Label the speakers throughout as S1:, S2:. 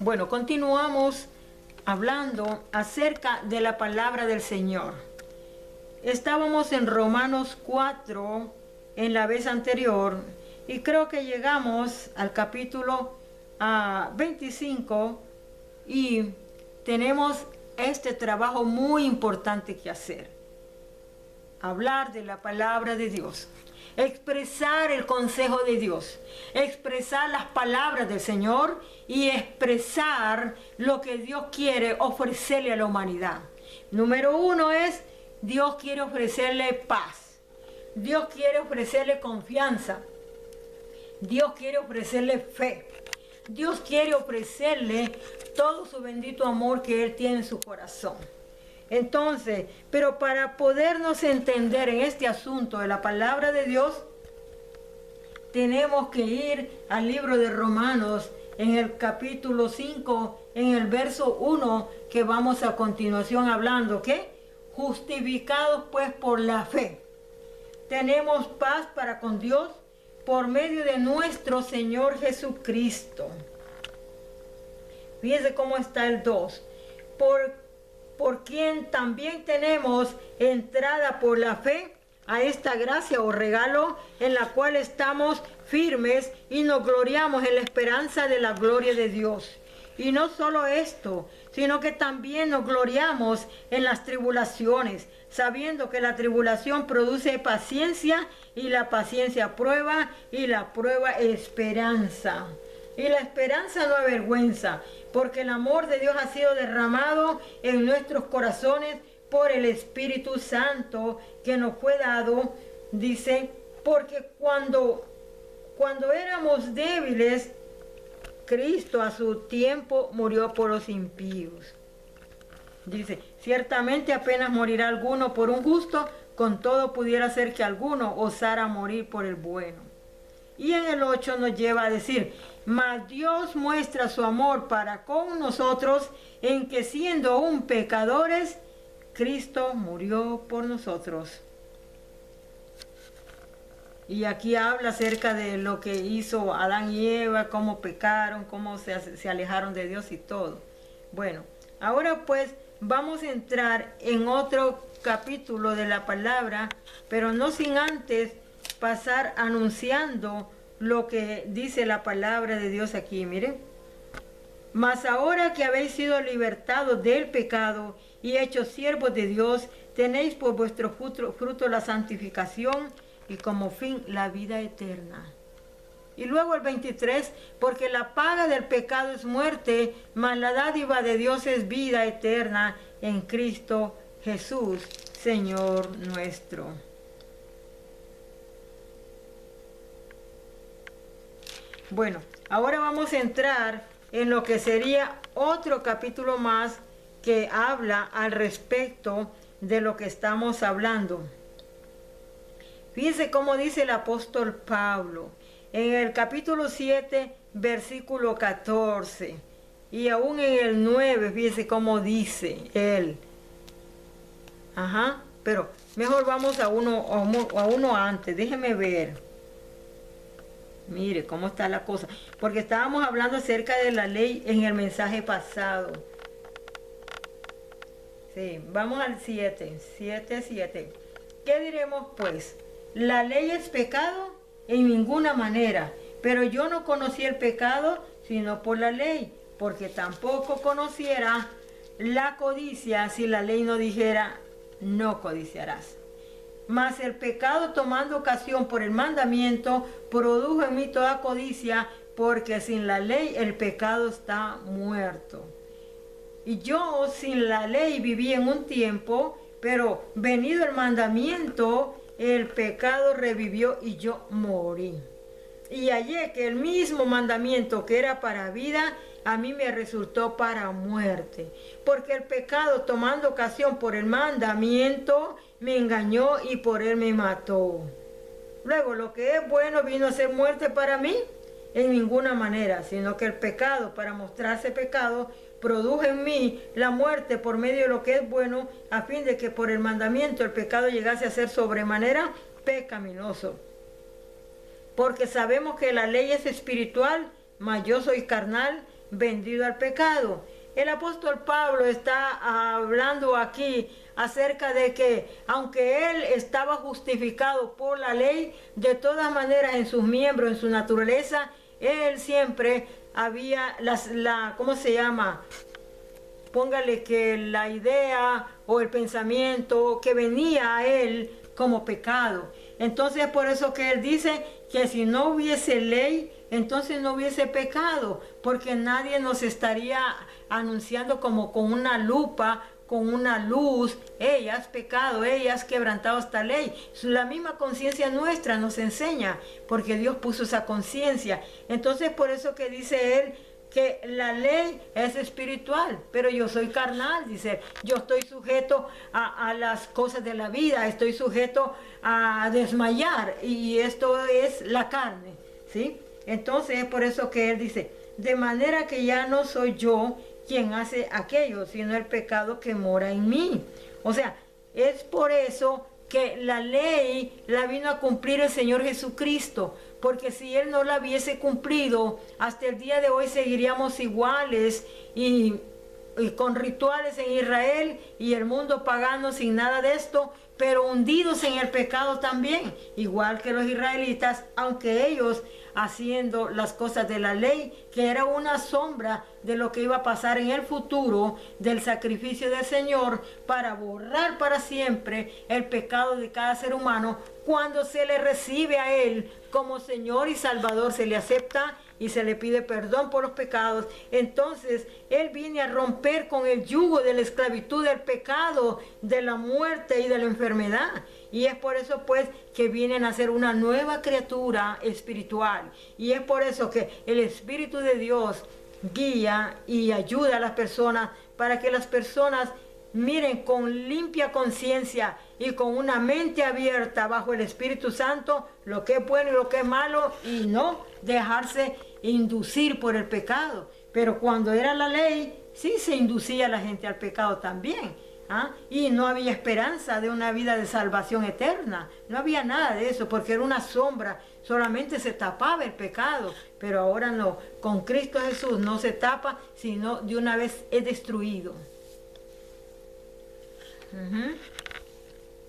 S1: Bueno, continuamos hablando acerca de la palabra del Señor. Estábamos en Romanos 4 en la vez anterior y creo que llegamos al capítulo 25 y tenemos este trabajo muy importante que hacer. Hablar de la palabra de Dios, expresar el consejo de Dios, expresar las palabras del Señor y expresar lo que Dios quiere ofrecerle a la humanidad. Número uno es, Dios quiere ofrecerle paz, Dios quiere ofrecerle confianza, Dios quiere ofrecerle fe, Dios quiere ofrecerle todo su bendito amor que Él tiene en su corazón. Entonces, pero para podernos entender en este asunto de la palabra de Dios, tenemos que ir al libro de Romanos, en el capítulo 5, en el verso 1, que vamos a continuación hablando, ¿qué? Justificados pues por la fe, tenemos paz para con Dios por medio de nuestro Señor Jesucristo. Fíjense cómo está el 2. Por quien también tenemos entrada por la fe a esta gracia o regalo en la cual estamos firmes y nos gloriamos en la esperanza de la gloria de Dios. Y no solo esto, sino que también nos gloriamos en las tribulaciones, sabiendo que la tribulación produce paciencia y la paciencia prueba y la prueba esperanza. Y la esperanza no avergüenza, porque el amor de Dios ha sido derramado en nuestros corazones por el Espíritu Santo que nos fue dado. Dice, porque cuando éramos débiles, Cristo a su tiempo murió por los impíos. Dice, ciertamente apenas morirá alguno por un justo, con todo pudiera ser que alguno osara morir por el bueno. Y en el 8 nos lleva a decir, mas Dios muestra su amor para con nosotros en que siendo aún pecadores, Cristo murió por nosotros. Y aquí habla acerca de lo que hizo Adán y Eva, cómo pecaron, cómo se alejaron de Dios y todo. Bueno, ahora pues vamos a entrar en otro capítulo de la palabra, pero no sin antes pasar anunciando lo que dice la palabra de Dios aquí, miren. Mas ahora que habéis sido libertados del pecado y hechos siervos de Dios, tenéis por vuestro fruto la santificación y como fin la vida eterna. Y luego el 23, porque la paga del pecado es muerte, mas la dádiva de Dios es vida eterna en Cristo Jesús, Señor nuestro. Bueno, ahora vamos a entrar en lo que sería otro capítulo más que habla al respecto de lo que estamos hablando. Fíjense cómo dice el apóstol Pablo en el capítulo 7, versículo 14. Y aún en el 9, fíjense cómo dice él. Pero mejor vamos a uno antes, déjenme ver. Mire cómo está la cosa, porque estábamos hablando acerca de la ley en el mensaje pasado. Sí, vamos al 7. ¿Qué diremos pues? ¿La ley es pecado? En ninguna manera, pero yo no conocí el pecado sino por la ley, porque tampoco conociera la codicia si la ley no dijera, no codiciarás. Mas el pecado, tomando ocasión por el mandamiento, produjo en mí toda codicia, porque sin la ley el pecado está muerto. Y yo sin la ley viví en un tiempo, pero venido el mandamiento, el pecado revivió y yo morí. Y hallé que el mismo mandamiento que era para vida, a mí me resultó para muerte. Porque el pecado, tomando ocasión por el mandamiento, me engañó y por él me mató. Luego, lo que es bueno vino a ser muerte para mí, en ninguna manera, sino que el pecado, para mostrarse pecado, produjo en mí la muerte por medio de lo que es bueno, a fin de que por el mandamiento el pecado llegase a ser sobremanera pecaminoso. Porque sabemos que la ley es espiritual, mas yo soy carnal, vendido al pecado. El apóstol Pablo está hablando aquí acerca de que aunque él estaba justificado por la ley, de todas maneras en sus miembros, en su naturaleza, él siempre había ¿cómo se llama? Póngale que la idea o el pensamiento que venía a él como pecado. Entonces por eso que él dice que si no hubiese ley, entonces no hubiese pecado, porque nadie nos estaría anunciando como con una lupa, con una luz, ella has pecado, ella has quebrantado esta ley. La misma conciencia nuestra nos enseña, porque Dios puso esa conciencia. Entonces por eso que dice él que la ley es espiritual, pero yo soy carnal, dice, yo estoy sujeto a las cosas de la vida, estoy sujeto a desmayar, y esto es la carne, ¿sí? Entonces es por eso que él dice, de manera que ya no soy yo quien hace aquello, sino el pecado que mora en mí. O sea, es por eso que la ley la vino a cumplir el Señor Jesucristo, porque si Él no la hubiese cumplido, hasta el día de hoy seguiríamos iguales y con rituales en Israel y el mundo pagano sin nada de esto, pero hundidos en el pecado también, igual que los israelitas, aunque ellos haciendo las cosas de la ley, que era una sombra de lo que iba a pasar en el futuro, del sacrificio del Señor, para borrar para siempre el pecado de cada ser humano, cuando se le recibe a Él como Señor y Salvador, se le acepta y se le pide perdón por los pecados. Entonces Él viene a romper con el yugo de la esclavitud, del pecado, de la muerte y de la enfermedad. Y es por eso pues que vienen a ser una nueva criatura espiritual. Y es por eso que el Espíritu de Dios guía y ayuda a las personas, para que las personas miren con limpia conciencia y con una mente abierta bajo el Espíritu Santo lo que es bueno y lo que es malo, y no dejarse inducir por el pecado. Pero cuando era la ley, sí se inducía a la gente al pecado también, ¿ah? Y no había esperanza de una vida de salvación eterna, no había nada de eso, porque era una sombra, solamente se tapaba el pecado. Pero ahora no, con Cristo Jesús no se tapa, sino de una vez es destruido.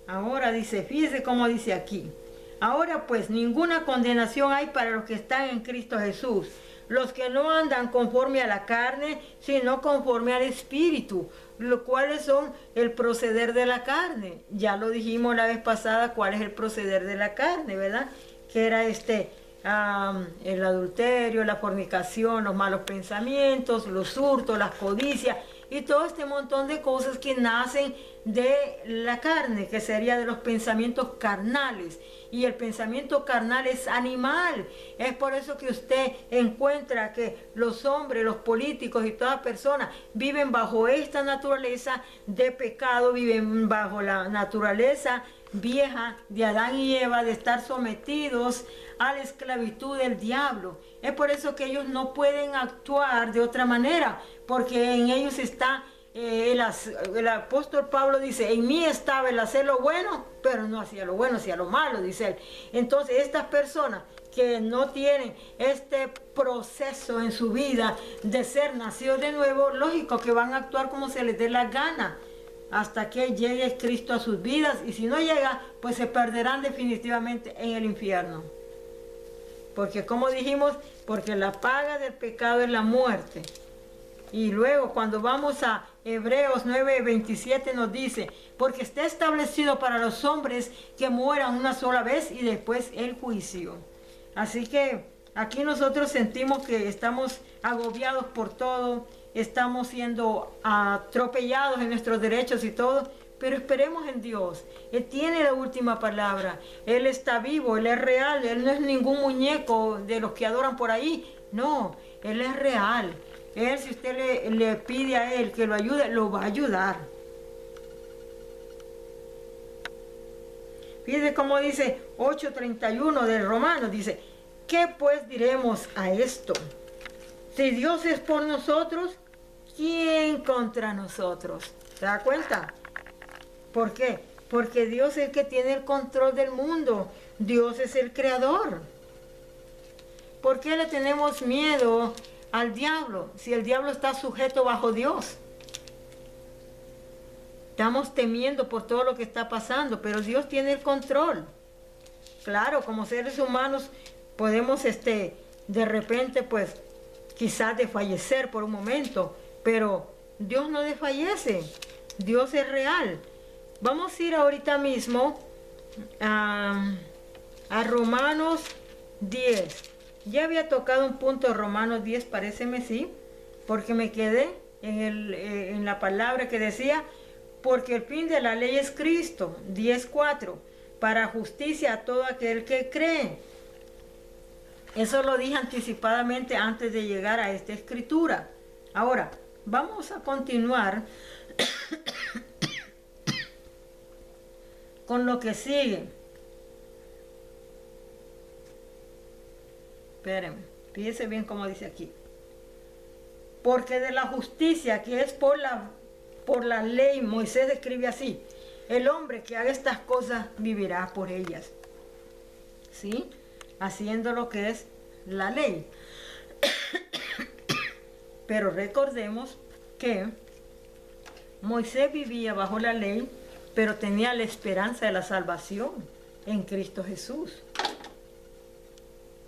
S1: Ahora dice, fíjese cómo dice aquí. Ahora pues ninguna condenación hay para los que están en Cristo Jesús, los que no andan conforme a la carne, sino conforme al Espíritu, los cuales son el proceder de la carne. Ya lo dijimos la vez pasada cuál es el proceder de la carne, ¿verdad? Que era el adulterio, la fornicación, los malos pensamientos, los hurtos, las codicias y todo este montón de cosas que nacen de la carne, que sería de los pensamientos carnales. Y el pensamiento carnal es animal. Es por eso que usted encuentra que los hombres, los políticos y todas personas viven bajo esta naturaleza de pecado, viven bajo la naturaleza vieja de Adán y Eva, de estar sometidos a la esclavitud del diablo. Es por eso que ellos no pueden actuar de otra manera, porque en ellos está, el apóstol Pablo dice, en mí estaba el hacer lo bueno, pero no hacía lo bueno, hacía lo malo, dice él. Entonces estas personas que no tienen este proceso en su vida de ser nacidos de nuevo, lógico que van a actuar como se les dé la gana, hasta que llegue Cristo a sus vidas, y si no llega, pues se perderán definitivamente en el infierno. Porque como dijimos, porque la paga del pecado es la muerte. Y luego cuando vamos a Hebreos 9:27 nos dice, porque está establecido para los hombres que mueran una sola vez y después el juicio. Así que aquí nosotros sentimos que estamos agobiados por todo, estamos siendo atropellados en nuestros derechos y todo, pero esperemos en Dios. Él tiene la última palabra, Él está vivo, Él es real, Él no es ningún muñeco de los que adoran por ahí, no, Él es real. Él, si usted le pide a Él que lo ayude, lo va a ayudar. Fíjese cómo dice 8:31 del Romano, dice, ¿qué pues diremos a esto? Si Dios es por nosotros, ¿quién contra nosotros? ¿Se da cuenta? ¿Por qué? Porque Dios es el que tiene el control del mundo. Dios es el creador. ¿Por qué le tenemos miedo al diablo, si el diablo está sujeto bajo Dios? Estamos temiendo por todo lo que está pasando, pero Dios tiene el control. Claro, como seres humanos podemos de repente pues quizás desfallecer por un momento, pero Dios no desfallece, Dios es real. Vamos a ir ahorita mismo a Romanos 10. Ya había tocado un punto de Romanos 10, paréceme, sí, porque me quedé en la palabra que decía, porque el fin de la ley es Cristo, 10:4, para justicia a todo aquel que cree. Eso lo dije anticipadamente antes de llegar a esta escritura. Ahora, vamos a continuar con lo que sigue. Espérenme, fíjense bien cómo dice aquí. Porque de la justicia que es por la ley, Moisés escribe así: el hombre que haga estas cosas vivirá por ellas. ¿Sí? Haciendo lo que es la ley. Pero recordemos que Moisés vivía bajo la ley, pero tenía la esperanza de la salvación en Cristo Jesús.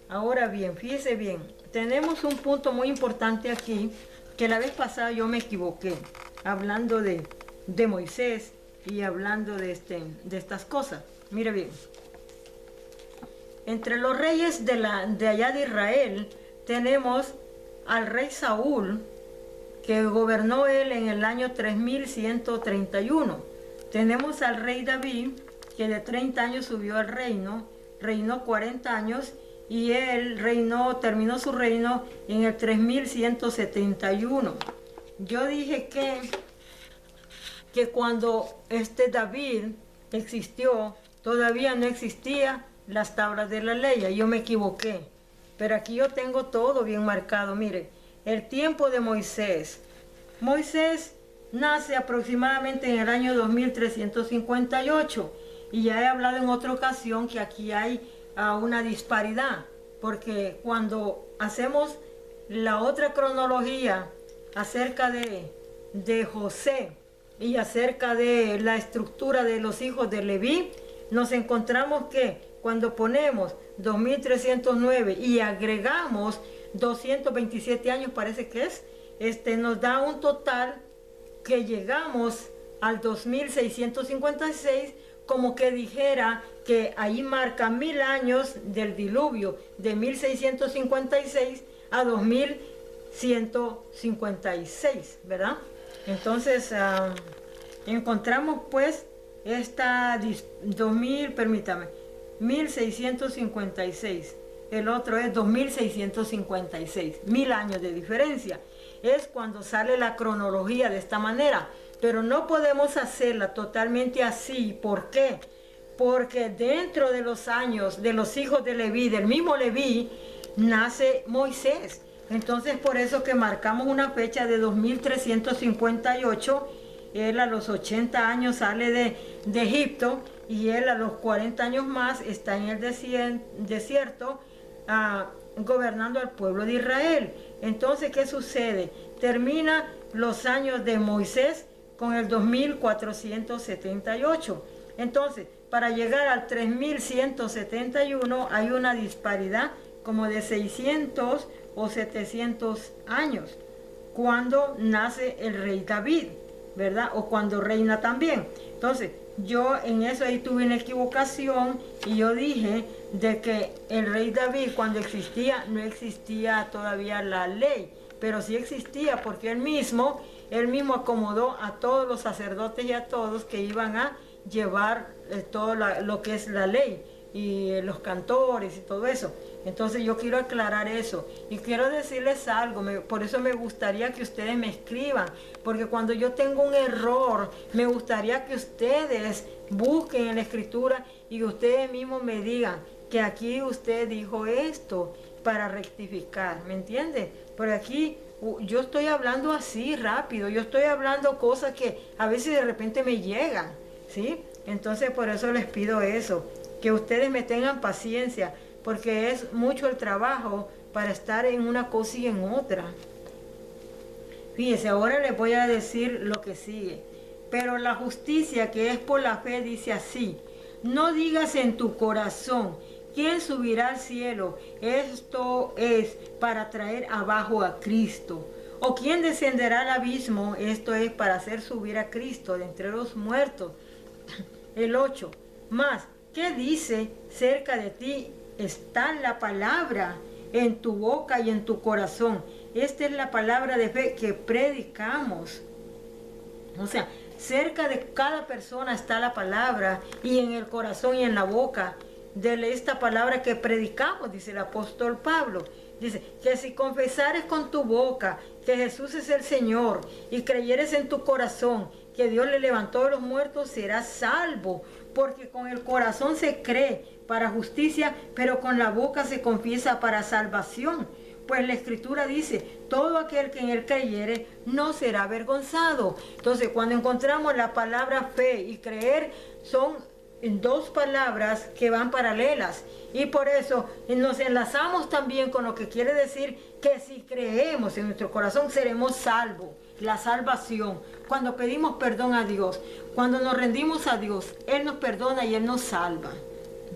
S1: Ahora bien, fíjese bien, tenemos un punto muy importante aquí, que la vez pasada yo me equivoqué, hablando de Moisés y hablando de estas cosas. Mire bien, entre los reyes de allá de Israel tenemos al rey Saúl, que gobernó él en el año 3131. Tenemos al rey David, que de 30 años subió al reino, reinó 40 años, y él terminó su reino en el 3171. Yo dije que cuando David existió, todavía no existía las tablas de la ley. Yo me equivoqué, pero aquí yo tengo todo bien marcado. Mire, el tiempo de Moisés. Moisés nace aproximadamente en el año 2358, y ya he hablado en otra ocasión que aquí hay una disparidad, porque cuando hacemos la otra cronología acerca de José y acerca de la estructura de los hijos de Leví, nos encontramos que cuando ponemos 2309 y agregamos 227 años, parece que nos da un total que llegamos al 2656, como que dijera que ahí marca 1000 años del diluvio, de 1656 a 2156, ¿verdad? Entonces encontramos pues esta 1656, el otro es 2656, 1000 años de diferencia. Es cuando sale la cronología de esta manera, pero no podemos hacerla totalmente así. ¿Por qué? Porque dentro de los años de los hijos de Leví, del mismo Leví, nace Moisés. Entonces por eso que marcamos una fecha de 2358. Él a los 80 años sale de Egipto, y él a los 40 años más está en el desierto gobernando al pueblo de Israel. Entonces, ¿qué sucede? Termina los años de Moisés con el 2478. Entonces, para llegar al 3171 hay una disparidad como de 600 o 700 años, cuando nace el rey David, ¿verdad? O cuando reina también. Entonces, yo en eso ahí tuve una equivocación, y yo dije de que el rey David, cuando existía, no existía todavía la ley, pero sí existía, porque él mismo acomodó a todos los sacerdotes y a todos que iban a llevar todo lo que es la ley, y los cantores y todo eso. Entonces yo quiero aclarar eso, y quiero decirles algo. Por eso me gustaría que ustedes me escriban, porque cuando yo tengo un error, me gustaría que ustedes busquen en la escritura y que ustedes mismos me digan que aquí usted dijo esto, para rectificar, ¿me entiende? Porque aquí yo estoy hablando así rápido, yo estoy hablando cosas que a veces de repente me llegan, ¿sí? Entonces por eso les pido eso, que ustedes me tengan paciencia, porque es mucho el trabajo para estar en una cosa y en otra. Fíjese, ahora les voy a decir lo que sigue. Pero la justicia que es por la fe dice así: no digas en tu corazón, ¿quién subirá al cielo? Esto es para traer abajo a Cristo. ¿O quién descenderá al abismo? Esto es para hacer subir a Cristo de entre los muertos. El 8. Más, ¿qué dice? Cerca de ti está la palabra, en tu boca y en tu corazón. Esta es la palabra de fe que predicamos. O sea, cerca de cada persona está la palabra, y en el corazón y en la boca de esta palabra que predicamos, dice el apóstol Pablo. Dice que si confesares con tu boca que Jesús es el Señor y creyeres en tu corazón que Dios le levantó de los muertos, serás salvo. Porque con el corazón se cree para justicia, pero con la boca se confiesa para salvación. Pues la Escritura dice: todo aquel que en él creyere no será avergonzado. Entonces, cuando encontramos la palabra fe y creer, son dos palabras que van paralelas. Y por eso nos enlazamos también con lo que quiere decir que si creemos en nuestro corazón seremos salvos. La salvación, cuando pedimos perdón a Dios, cuando nos rendimos a Dios, Él nos perdona y Él nos salva.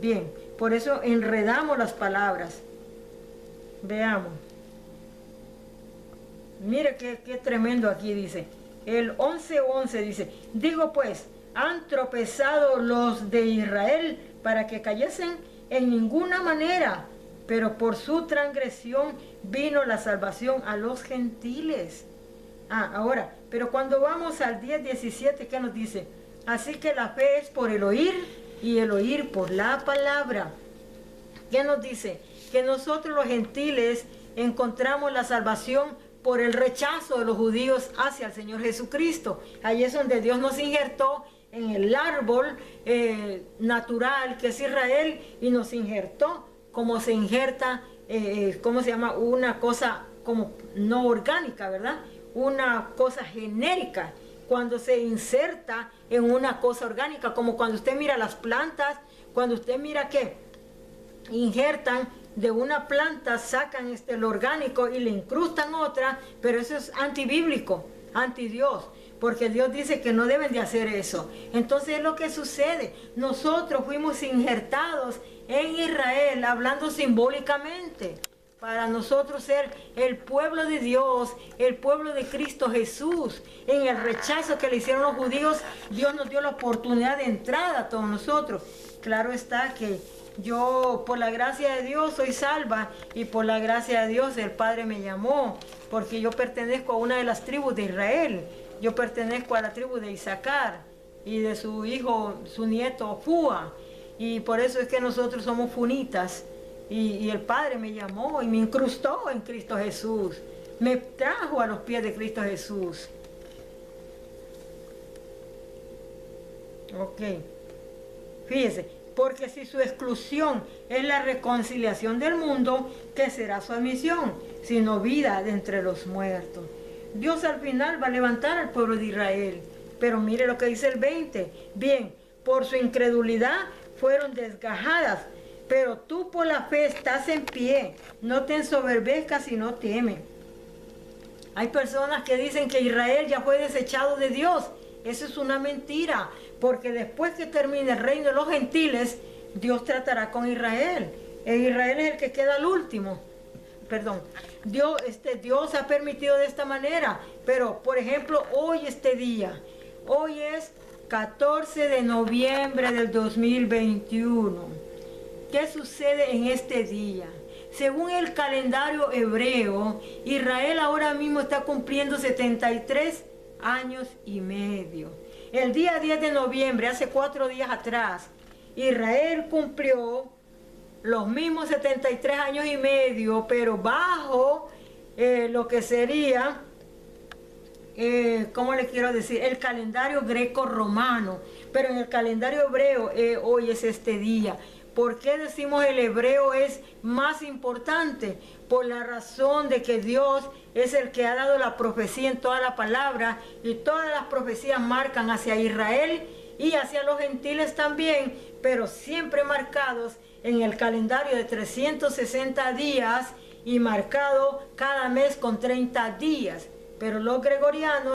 S1: Bien, por eso enredamos las palabras. Veamos. Mire qué tremendo aquí dice. El 11:11 dice: digo pues, ¿han tropezado los de Israel para que cayesen? En ninguna manera, pero por su transgresión vino la salvación a los gentiles. Ahora, pero cuando vamos al 10:17, ¿qué nos dice? Así que la fe es por el oír, y el oír por la palabra. ¿Qué nos dice? Que nosotros los gentiles encontramos la salvación por el rechazo de los judíos hacia el Señor Jesucristo. Ahí es donde Dios nos injertó en el árbol natural que es Israel, y nos injertó como se injerta, ¿cómo se llama? Una cosa como no orgánica, ¿verdad? Una cosa genérica, cuando se inserta en una cosa orgánica, como cuando usted mira las plantas, cuando usted mira que injertan de una planta, sacan lo orgánico y le incrustan otra, pero eso es antibíblico, anti Dios, porque Dios dice que no deben de hacer eso. Entonces es lo que sucede. Nosotros fuimos injertados en Israel, hablando simbólicamente, para nosotros ser el pueblo de Dios, el pueblo de Cristo Jesús. En el rechazo que le hicieron los judíos, Dios nos dio la oportunidad de entrada a todos nosotros. Claro está que yo, por la gracia de Dios, soy salva, y por la gracia de Dios el Padre me llamó, porque yo pertenezco a una de las tribus de Israel. Yo pertenezco a la tribu de Isaacar y de su hijo, su nieto Fúa, y por eso es que nosotros somos funitas. Y el Padre me llamó y me incrustó en Cristo Jesús, me trajo a los pies de Cristo Jesús. Ok, fíjese, porque si su exclusión es la reconciliación del mundo, ¿qué será su admisión? Sino vida de entre los muertos. Dios al final va a levantar al pueblo de Israel. Pero mire lo que dice el 20. Bien, por su incredulidad fueron desgajadas, pero tú por la fe estás en pie. No te ensoberbezcas y no temes. Hay personas que dicen que Israel ya fue desechado de Dios. Eso es una mentira, porque después que termine el reino de los gentiles, Dios tratará con Israel. Israel es el que queda al último. Perdón. Dios ha permitido de esta manera. Pero, por ejemplo, hoy hoy es 14 de noviembre del 2021. ¿Qué sucede en este día? Según el calendario hebreo, Israel ahora mismo está cumpliendo 73 años y medio. El día 10 de noviembre, hace 4 días atrás, Israel cumplió los mismos 73 años y medio, pero bajo lo que sería, ¿cómo le quiero decir? El calendario greco-romano. Pero en el calendario hebreo hoy es este día. ¿Por qué decimos el hebreo es más importante? Por la razón de que Dios es el que ha dado la profecía en toda la palabra, y todas las profecías marcan hacia Israel y hacia los gentiles también, pero siempre marcados en el calendario de 360 días y marcado cada mes con 30 días. Pero los gregorianos